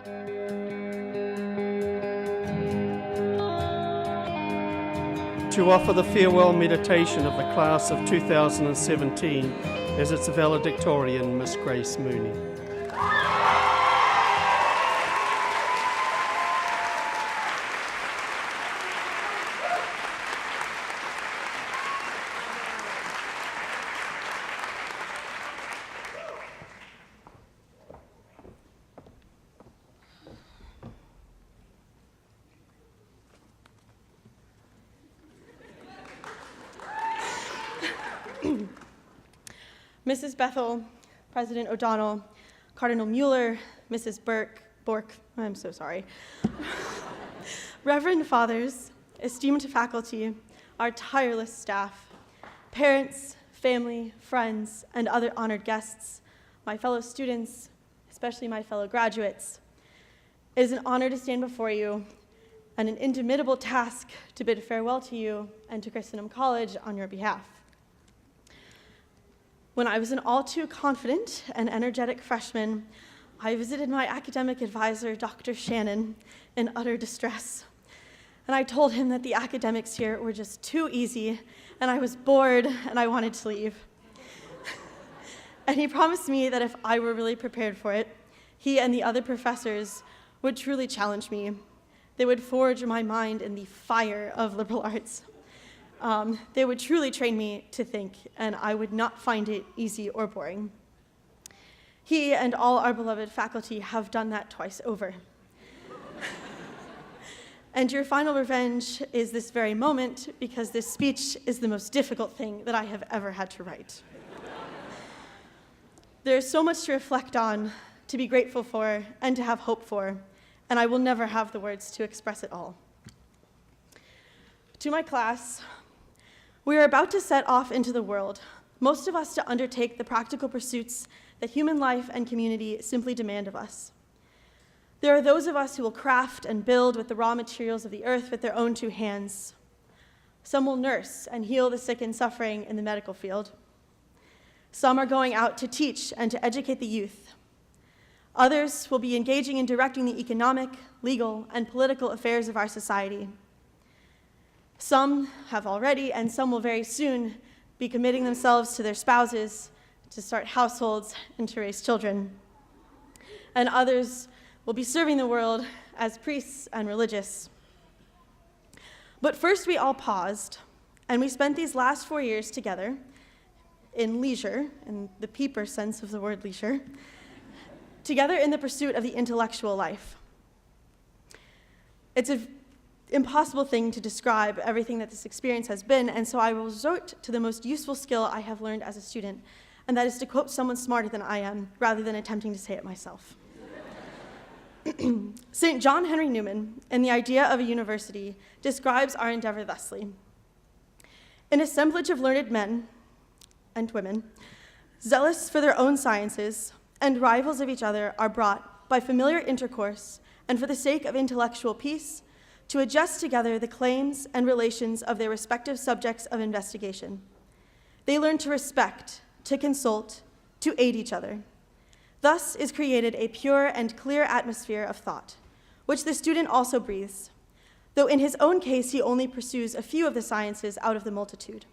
To offer the farewell meditation of the class of 2017 as its valedictorian, Miss Grace Mooney. Mrs. Bethel, President O'Donnell, Cardinal Mueller, Mrs. Bork, I'm so sorry. Reverend Fathers, esteemed faculty, our tireless staff, parents, family, friends, and other honored guests, my fellow students, especially my fellow graduates. It is an honor to stand before you and an indomitable task to bid farewell to you and to Christendom College on your behalf. When I was an all too confident and energetic freshman, I visited my academic advisor, Dr. Shannon, in utter distress. And I told him that the academics here were just too easy, and I was bored, and I wanted to leave. And he promised me that if I were really prepared for it, he and the other professors would truly challenge me. They would forge my mind in the fire of liberal arts. They would truly train me to think, and I would not find it easy or boring. He and all our beloved faculty have done that twice over. And your final revenge is this very moment, because this speech is the most difficult thing that I have ever had to write. There's so much to reflect on, to be grateful for, and to have hope for, and I will never have the words to express it all. To my class, we are about to set off into the world, most of us to undertake the practical pursuits that human life and community simply demand of us. There are those of us who will craft and build with the raw materials of the earth with their own two hands. Some will nurse and heal the sick and suffering in the medical field. Some are going out to teach and to educate the youth. Others will be engaging in directing the economic, legal, and political affairs of our society. Some have already, and some will very soon be committing themselves to their spouses, to start households, and to raise children. And others will be serving the world as priests and religious. But first we all paused, and we spent these last 4 years together in leisure, in the peeper sense of the word leisure, together in the pursuit of the intellectual life. It's an impossible thing to describe everything that this experience has been, and so I will resort to the most useful skill I have learned as a student, and that is to quote someone smarter than I am, rather than attempting to say it myself. St. John Henry Newman, in The Idea of a University, describes our endeavor thusly: an assemblage of learned men and women, zealous for their own sciences, and rivals of each other, are brought, by familiar intercourse, and for the sake of intellectual peace, to adjust together the claims and relations of their respective subjects of investigation. They learn to respect, to consult, to aid each other. Thus is created a pure and clear atmosphere of thought, which the student also breathes, though in his own case he only pursues a few of the sciences out of the multitude.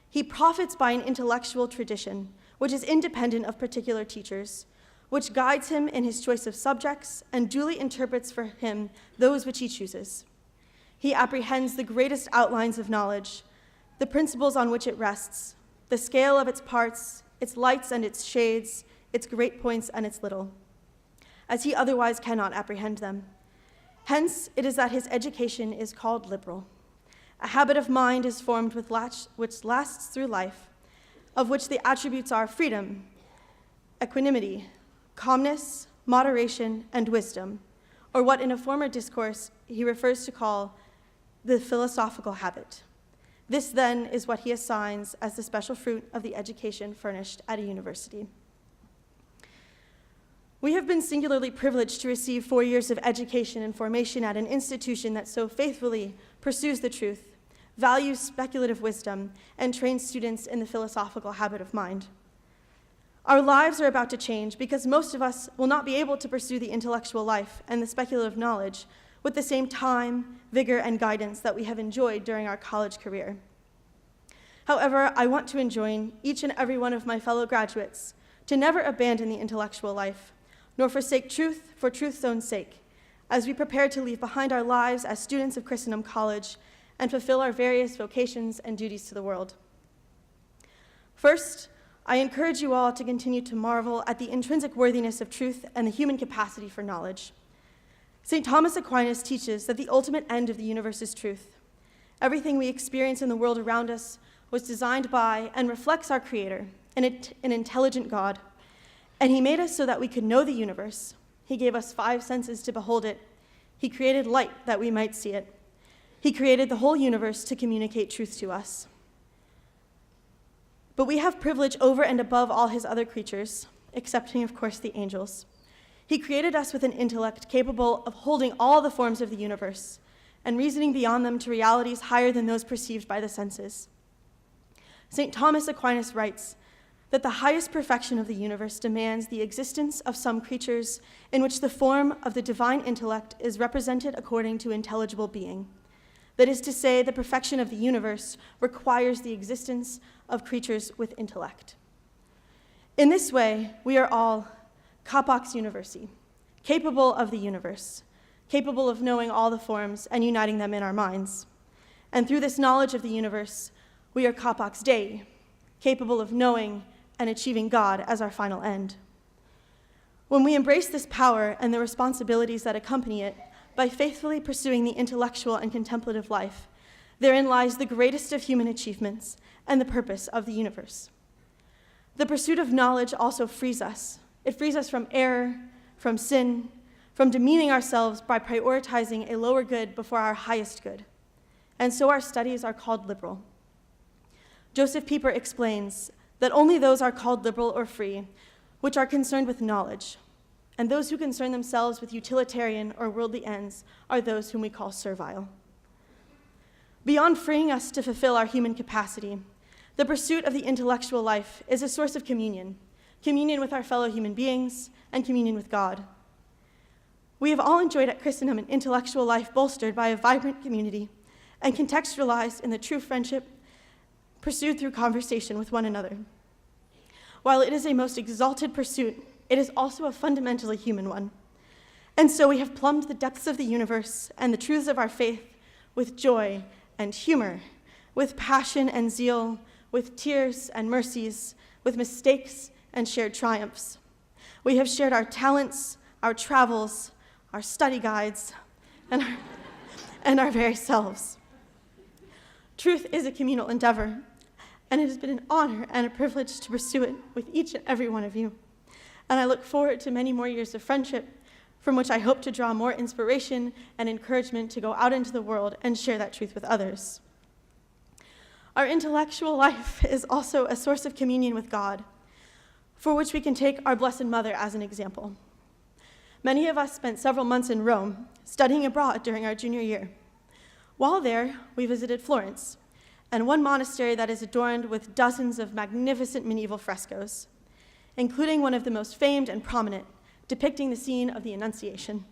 He profits by an intellectual tradition, which is independent of particular teachers, which guides him in his choice of subjects and duly interprets for him those which he chooses. He apprehends the greatest outlines of knowledge, the principles on which it rests, the scale of its parts, its lights and its shades, its great points and its little, as he otherwise cannot apprehend them. Hence, it is that his education is called liberal. A habit of mind is formed which lasts through life, of which the attributes are freedom, equanimity, calmness, moderation, and wisdom, or what in a former discourse he refers to call the philosophical habit. This, then, is what he assigns as the special fruit of the education furnished at a university. We have been singularly privileged to receive 4 years of education and formation at an institution that so faithfully pursues the truth, values speculative wisdom, and trains students in the philosophical habit of mind. Our lives are about to change because most of us will not be able to pursue the intellectual life and the speculative knowledge with the same time, vigor, and guidance that we have enjoyed during our college career. However, I want to enjoin each and every one of my fellow graduates to never abandon the intellectual life, nor forsake truth for truth's own sake, as we prepare to leave behind our lives as students of Christendom College and fulfill our various vocations and duties to the world. First, I encourage you all to continue to marvel at the intrinsic worthiness of truth and the human capacity for knowledge. St. Thomas Aquinas teaches that the ultimate end of the universe is truth. Everything we experience in the world around us was designed by and reflects our Creator, an intelligent God. And He made us so that we could know the universe. He gave us 5 senses to behold it. He created light that we might see it. He created the whole universe to communicate truth to us. But we have privilege over and above all His other creatures, excepting, of course, the angels. He created us with an intellect capable of holding all the forms of the universe and reasoning beyond them to realities higher than those perceived by the senses. St. Thomas Aquinas writes that the highest perfection of the universe demands the existence of some creatures in which the form of the divine intellect is represented according to intelligible being. That is to say, the perfection of the universe requires the existence of creatures with intellect. In this way, we are all capax universi, capable of the universe, capable of knowing all the forms and uniting them in our minds. And through this knowledge of the universe, we are capax Dei, capable of knowing and achieving God as our final end. When we embrace this power and the responsibilities that accompany it, by faithfully pursuing the intellectual and contemplative life, therein lies the greatest of human achievements and the purpose of the universe. The pursuit of knowledge also frees us. It frees us from error, from sin, from demeaning ourselves by prioritizing a lower good before our highest good. And so our studies are called liberal. Joseph Pieper explains that only those are called liberal or free which are concerned with knowledge, and those who concern themselves with utilitarian or worldly ends are those whom we call servile. Beyond freeing us to fulfill our human capacity, the pursuit of the intellectual life is a source of communion with our fellow human beings and communion with God. We have all enjoyed at Christendom an intellectual life bolstered by a vibrant community and contextualized in the true friendship pursued through conversation with one another. While it is a most exalted pursuit, it is also a fundamentally human one. And so we have plumbed the depths of the universe and the truths of our faith with joy and humor, with passion and zeal, with tears and mercies, with mistakes and shared triumphs. We have shared our talents, our travels, our study guides, and our very selves. Truth is a communal endeavor, and it has been an honor and a privilege to pursue it with each and every one of you. And I look forward to many more years of friendship from which I hope to draw more inspiration and encouragement to go out into the world and share that truth with others. Our intellectual life is also a source of communion with God, for which we can take our Blessed Mother as an example. Many of us spent several months in Rome, studying abroad during our junior year. While there, we visited Florence, and one monastery that is adorned with dozens of magnificent medieval frescoes, including one of the most famed and prominent, depicting the scene of the Annunciation.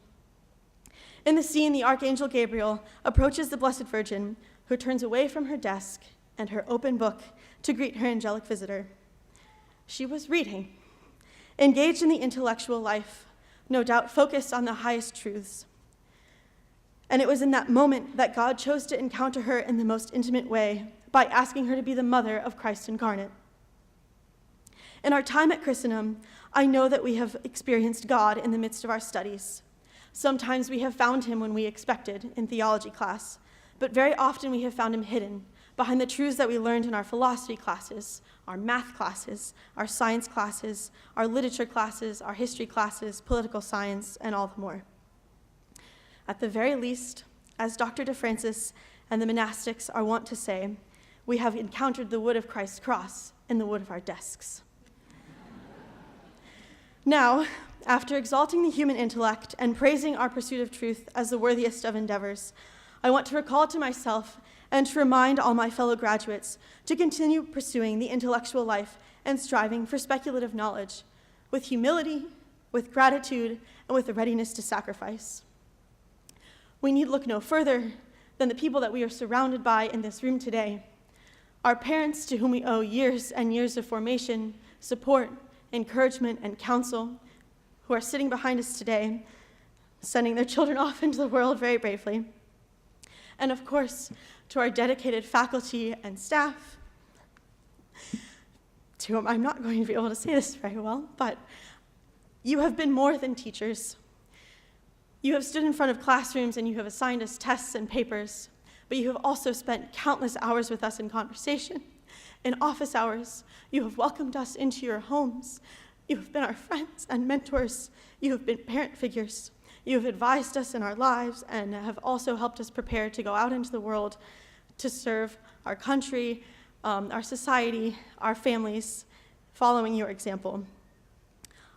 In the scene, the Archangel Gabriel approaches the Blessed Virgin, who turns away from her desk and her open book to greet her angelic visitor. She was reading, engaged in the intellectual life, no doubt focused on the highest truths. And it was in that moment that God chose to encounter her in the most intimate way by asking her to be the mother of Christ incarnate. In our time at Christendom, I know that we have experienced God in the midst of our studies. Sometimes we have found him when we expected in theology class, but very often we have found him hidden behind the truths that we learned in our philosophy classes, our math classes, our science classes, our literature classes, our history classes, political science, and all the more. At the very least, as Dr. DeFrancis and the monastics are wont to say, we have encountered the wood of Christ's cross in the wood of our desks. Now, after exalting the human intellect and praising our pursuit of truth as the worthiest of endeavors, I want to recall to myself and to remind all my fellow graduates to continue pursuing the intellectual life and striving for speculative knowledge with humility, with gratitude, and with a readiness to sacrifice. We need look no further than the people that we are surrounded by in this room today. Our parents, to whom we owe years and years of formation, support, encouragement, and counsel, who are sitting behind us today, sending their children off into the world very bravely. And of course, to our dedicated faculty and staff, to whom I'm not going to be able to say this very well, but you have been more than teachers. You have stood in front of classrooms and you have assigned us tests and papers, but you have also spent countless hours with us in conversation. In office hours, you have welcomed us into your homes. You have been our friends and mentors. You have been parent figures. You have advised us in our lives and have also helped us prepare to go out into the world to serve our country, our society, our families, following your example.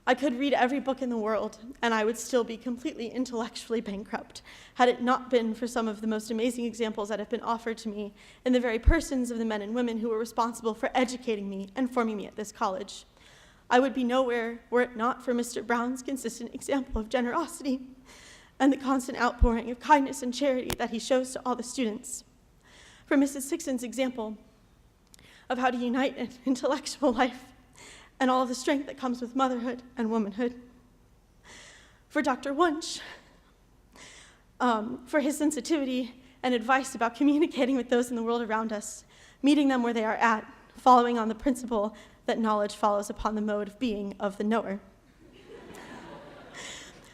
I could read every book in the world, and I would still be completely intellectually bankrupt had it not been for some of the most amazing examples that have been offered to me in the very persons of the men and women who were responsible for educating me and forming me at this college. I would be nowhere were it not for Mr. Brown's consistent example of generosity and the constant outpouring of kindness and charity that he shows to all the students, for Mrs. Sixon's example of how to unite an intellectual life and all of the strength that comes with motherhood and womanhood, for Dr. Wunsch, for his sensitivity and advice about communicating with those in the world around us, meeting them where they are at, following on the principle that knowledge follows upon the mode of being of the knower.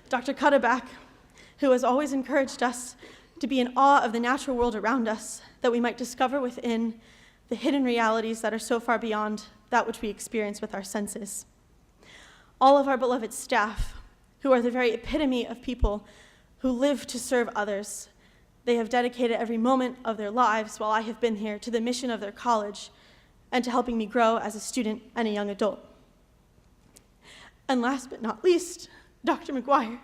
Dr. Cutterback, who has always encouraged us to be in awe of the natural world around us, that we might discover within the hidden realities that are so far beyond that which we experience with our senses. All of our beloved staff, who are the very epitome of people who live to serve others. They have dedicated every moment of their lives while I have been here to the mission of their college and to helping me grow as a student and a young adult. And last but not least, Dr. McGuire,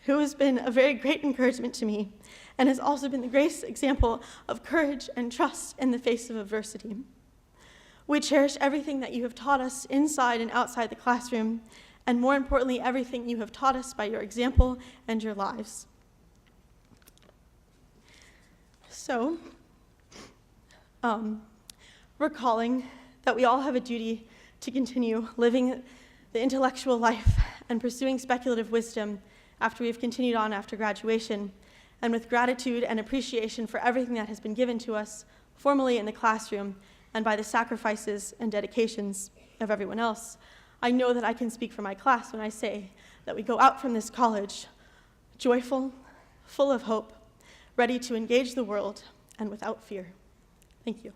who has been a very great encouragement to me and has also been the greatest example of courage and trust in the face of adversity. We cherish everything that you have taught us inside and outside the classroom, and more importantly, everything you have taught us by your example and your lives. So, recalling that we all have a duty to continue living the intellectual life and pursuing speculative wisdom after we've continued on after graduation, and with gratitude and appreciation for everything that has been given to us formally in the classroom and by the sacrifices and dedications of everyone else, I know that I can speak for my class when I say that we go out from this college joyful, full of hope, ready to engage the world, and without fear. Thank you.